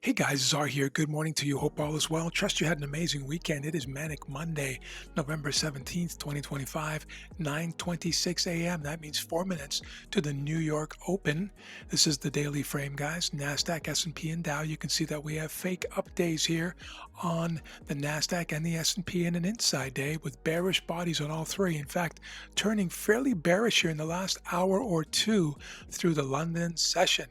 Hey guys, Czar here. Good morning to you. Hope all is well. Trust you had an amazing weekend. It is Manic Monday, November 17th, 2025, 9:26 a.m. That means 4 minutes to the New York Open. This is the daily frame, guys. NASDAQ, S&P, and Dow. You can see that we have fake up days here on the NASDAQ and the S&P in an inside day with bearish bodies on all three. In fact, turning fairly bearish here in the last hour or two through the London session.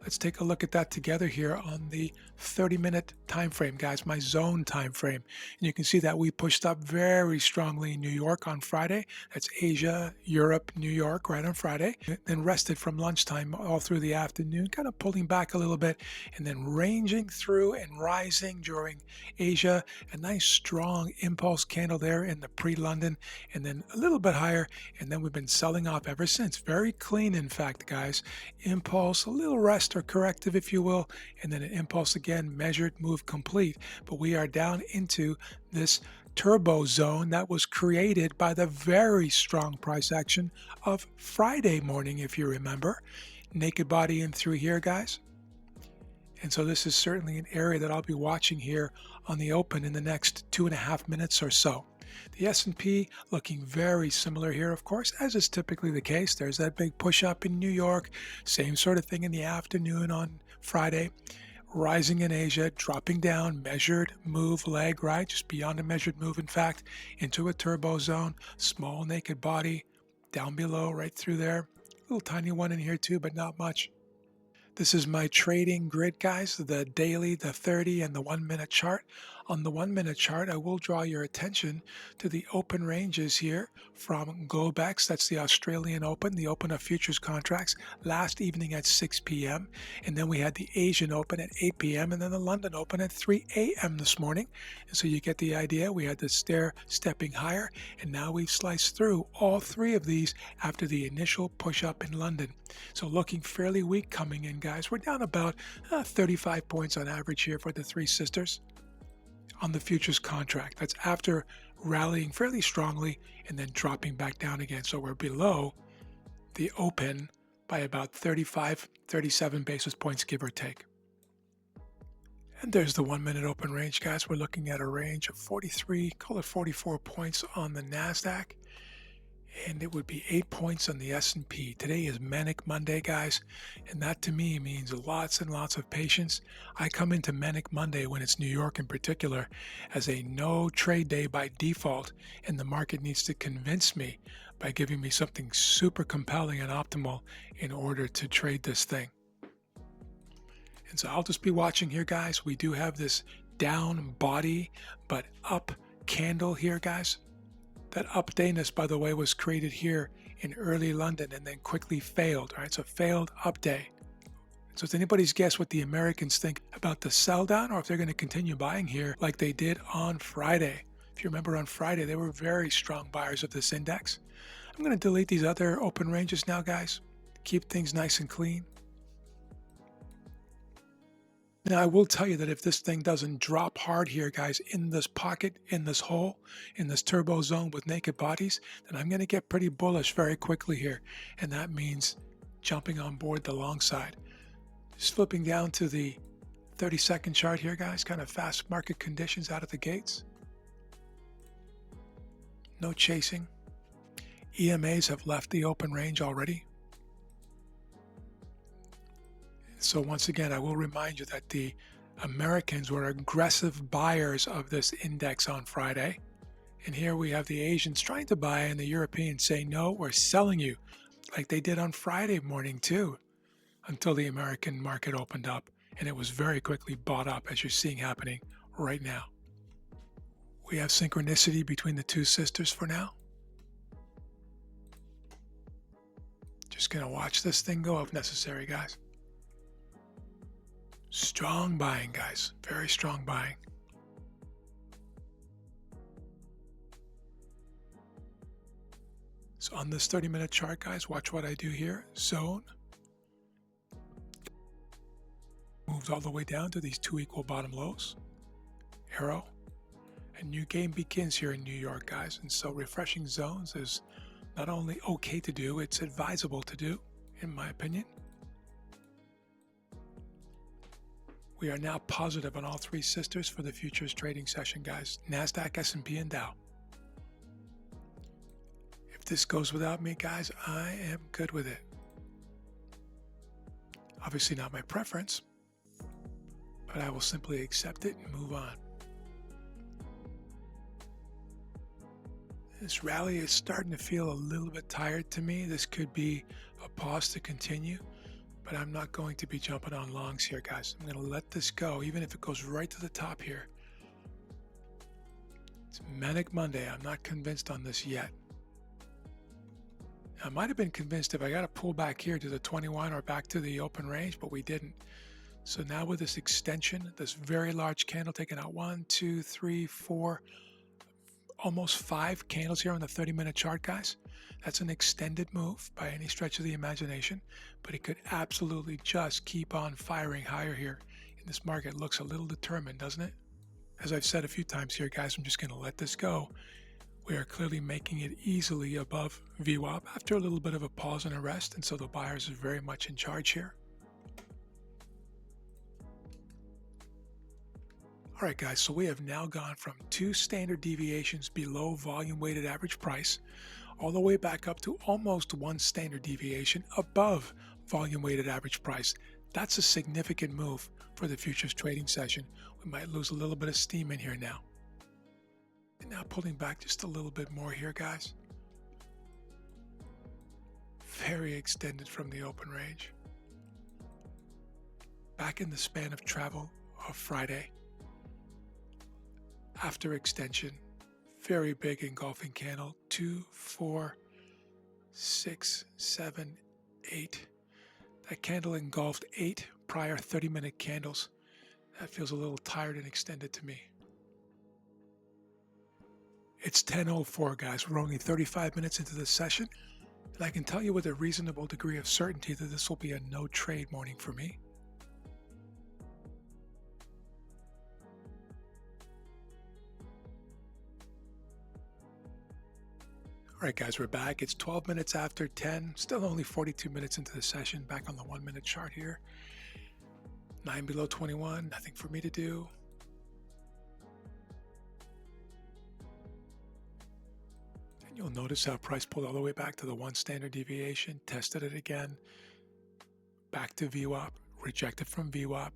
Let's take a look at that together here on the 30-minute time frame, guys, my zone time frame. And you can see that we pushed up very strongly in New York on Friday. That's Asia, Europe, New York right on Friday. Then rested from lunchtime all through the afternoon, kind of pulling back a little bit and then ranging through and rising during Asia. A nice strong impulse candle there in the pre-London and then a little bit higher. And then we've been selling off ever since. Very clean, in fact, guys. Impulse, a little rest or corrective, if you will, and then an impulse again, measured, move complete. But we are down into this turbo zone that was created by the very strong price action of Friday morning, if you remember. Naked body in through here, guys. And so this is certainly an area that I'll be watching here on the open in the next 2.5 minutes or so. The S&P looking very similar here, of course, as is typically the case. There's that big push up in New York, same sort of thing in the afternoon on Friday. Rising in Asia, dropping down, measured move leg, right? Just beyond a measured move, in fact, into a turbo zone, small naked body, down below, right through there. Little tiny one in here too, but not much. This is my trading grid, guys, the daily, the 30, and the 1-minute chart. On the 1-minute chart, I will draw your attention to the open ranges here from Globex. That's the Australian Open, the Open of Futures contracts, last evening at 6 p.m. And then we had the Asian Open at 8 p.m. and then the London Open at 3 a.m. this morning. And so you get the idea. We had the stair stepping higher, and now we've sliced through all three of these after the initial push up in London. So looking fairly weak coming in, guys. We're down about 35 points on average here for the three sisters on the futures contract. That's after rallying fairly strongly and then dropping back down again. So we're below the open by about 35, 37 basis points, give or take. And there's the 1-minute open range, guys. We're looking at a range of 43, call it 44 points on the NASDAQ. And it would be 8 points on the S&P. Today is Manic Monday, guys, and that to me means lots and lots of patience. I come into Manic Monday, when it's New York in particular, as a no trade day by default, and the market needs to convince me by giving me something super compelling and optimal in order to trade this thing. And so I'll just be watching here, guys. We do have this down body but up candle here, guys. That up dayness, by the way, was created here in early London and then quickly failed. All right, so failed up day. So it's anybody's guess what the Americans think about the sell down or if they're going to continue buying here like they did on Friday. If you remember on Friday, they were very strong buyers of this index. I'm going to delete these other open ranges now, guys. Keep things nice and clean. Now, I will tell you that if this thing doesn't drop hard here, guys, in this pocket, in this hole, in this turbo zone with naked bodies, then I'm going to get pretty bullish very quickly here. And that means jumping on board the long side. Just flipping down to the 30-second chart here, guys, kind of fast market conditions out of the gates. No chasing. EMAs have left the open range already. So once again, I will remind you that the Americans were aggressive buyers of this index on Friday. And here we have the Asians trying to buy and the Europeans saying, no, we're selling you, like they did on Friday morning too, until the American market opened up and it was very quickly bought up, as you're seeing happening right now. We have synchronicity between the two sisters for now. Just going to watch this thing go if necessary, guys. Strong buying, guys. Very strong buying. So on this 30-minute chart, guys, watch what I do here. Zone. Moves all the way down to these two equal bottom lows. Arrow. A new game begins here in New York, guys. And so refreshing zones is not only okay to do, it's advisable to do, in my opinion. We are now positive on all three sisters for the futures trading session, guys. NASDAQ, S&P, and Dow. If this goes without me, guys, I am good with it. Obviously not my preference, but I will simply accept it and move on. This rally is starting to feel a little bit tired to me. This could be a pause to continue, but I'm not going to be jumping on longs here, guys. I'm going to let this go, even if it goes right to the top here. It's Manic Monday. I'm not convinced on this yet. I might have been convinced if I got to pull back here to the 21 or back to the open range, but we didn't. So now with this extension, this very large candle taking out 1, 2, 3, 4, almost 5 candles here on the 30-minute chart, guys. That's an extended move by any stretch of the imagination, but it could absolutely just keep on firing higher here. And this market looks a little determined, doesn't it? As I've said a few times here, guys, I'm just going to let this go. We are clearly making it easily above VWAP after a little bit of a pause and a rest, and so the buyers are very much in charge here. All right, guys, so we have now gone from 2 standard deviations below volume weighted average price all the way back up to almost 1 standard deviation above volume weighted average price. That's a significant move for the futures trading session. We might lose a little bit of steam in here now. And now pulling back just a little bit more here, guys. Very extended from the open range. Back in the span of travel of Friday. After extension, very big engulfing candle, 2, 4, 6, 7, 8. That candle engulfed 8 prior 30-minute candles. That feels a little tired and extended to me. It's 10:04, guys. We're only 35 minutes into the session, and I can tell you with a reasonable degree of certainty that this will be a no-trade morning for me. All right, guys, we're back. It's 12 minutes after 10, still only 42 minutes into the session, back on the 1-minute chart here. 9 below 21, nothing for me to do. And you'll notice how price pulled all the way back to the 1 standard deviation, tested it again, back to VWAP, rejected from VWAP,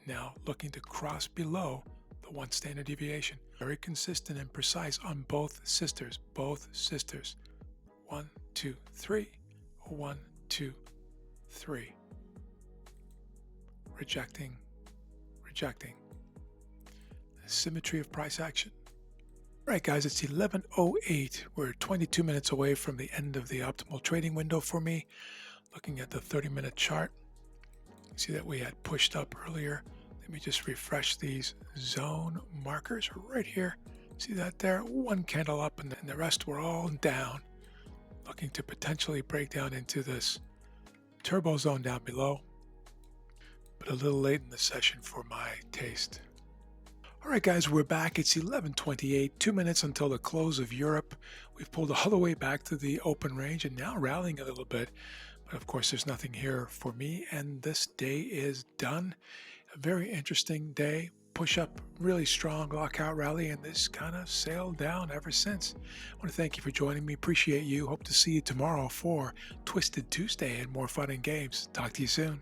now looking to cross below the 1 standard deviation. Very consistent and precise on both sisters, 1, 2, 3, 1, 2, 3. Rejecting, rejecting. The symmetry of price action. All right, guys, it's 11:08. We're 22 minutes away from the end of the optimal trading window for me. Looking at the 30-minute chart, you see that we had pushed up earlier. Let me just refresh these zone markers right here. See that there? 1 candle up and the rest were all down. Looking to potentially break down into this turbo zone down below. But a little late in the session for my taste. All right, guys, we're back. It's 11:28, 2 minutes until the close of Europe. We've pulled all the way back to the open range and now rallying a little bit. But of course, there's nothing here for me, and this day is done. A very interesting day. Push up, really strong lockout rally, and this kind of sailed down ever since. I want to thank you for joining me. Appreciate you. Hope to see you tomorrow for Twisted Tuesday and more fun and games. Talk to you soon.